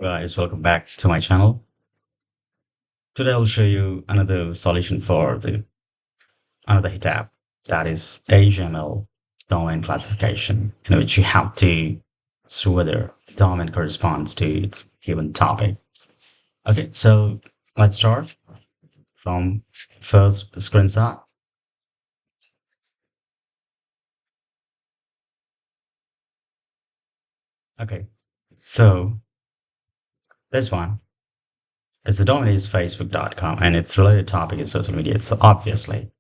Guys, welcome back to my channel. Today I'll show you another solution for the another Hitapp, that is EdgeML Domain Classification, in which you have to see whether the domain corresponds to its given topic. Okay, so let's start from first screenshot. Okay, so this one is the domain is facebook.com and its related topic is social media. So obviously,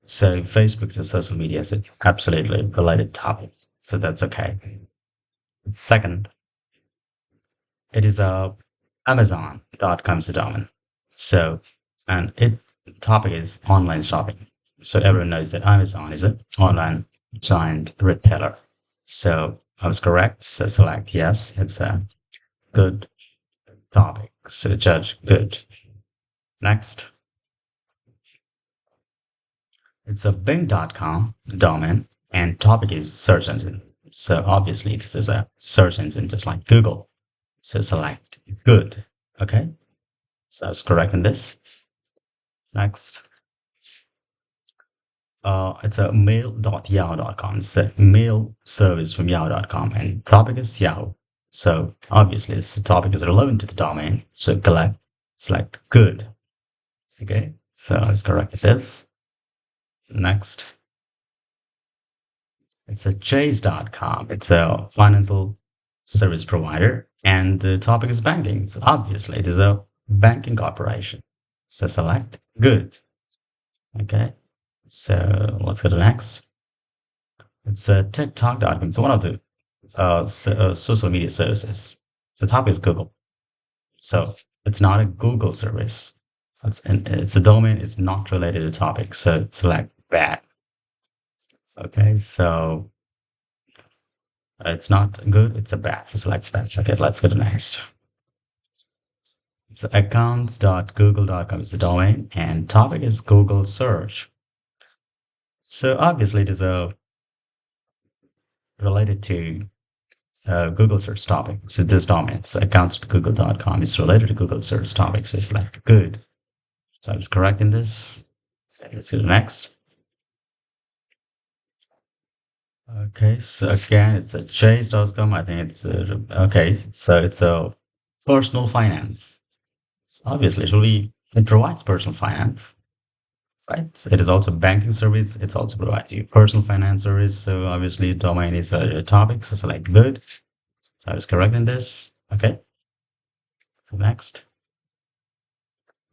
so Facebook is a social media, so it's absolutely related topics. So that's okay. Second, it is a Amazon.com domain. So, and it topic is online shopping. So everyone knows that Amazon is an online giant retailer. So I was correct. So select yes. It's a good topic. So judge good. Next, it's a Bing.com domain and topic is search engine. So obviously this is a search engine just like Google. So select good. Okay. So I was correct in this. Next, it's a mail.yahoo.com. It's a mail service from yahoo.com and topic is Yahoo. So obviously this topic is relevant to the domain. So select good. Okay. So I was correct with this. Next, it's a chase.com. It's a financial service provider and the topic is banking. So obviously it is a banking corporation. So select good. Okay. So let's go to next. It's a TikTok.com. It's one of the social media services. So the topic is Google. So it's not a Google service. It's a domain. It's not related to topic. So select bad. Okay. So it's not good. It's a bad. So select bad. Okay. Let's go to next. So accounts.google.com is the domain and topic is Google search. So obviously it is a related to Google search topic. So this domain, so accounts.google.com is related to Google search topic. So select good. So I was correct in this. Let's go to next. Okay, so again, it's a chase.com. I think it's okay. So it's a personal finance. So obviously, it provides personal finance, right? It is also banking service. It's also provides you personal finance service. So obviously, domain is a topic. So select good. So I was correct in this. Okay. So next,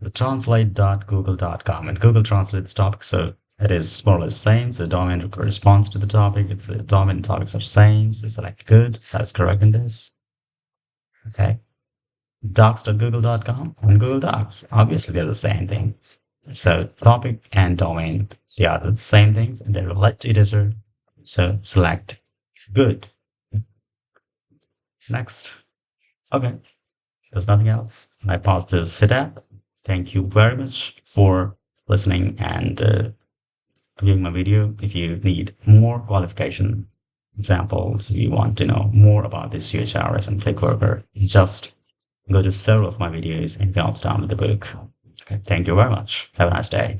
the translate.google.com and Google translates topic. So it is more or less same. So the domain corresponds to the topic. It's the domain and topics are same. So select good. So I was correct in this. Okay. Docs.google.com and Google Docs. Obviously, they're the same things. So topic and domain, they are the same things and they relate to each other. So select good. Next. Okay. There's nothing else. I pause this Hitapp. Thank you very much for listening and viewing my video. If you need more qualification examples, if you want to know more about this UHRS and ClickWorker, just go to several of my videos and you can also download the book. Okay, thank you very much. Have a nice day.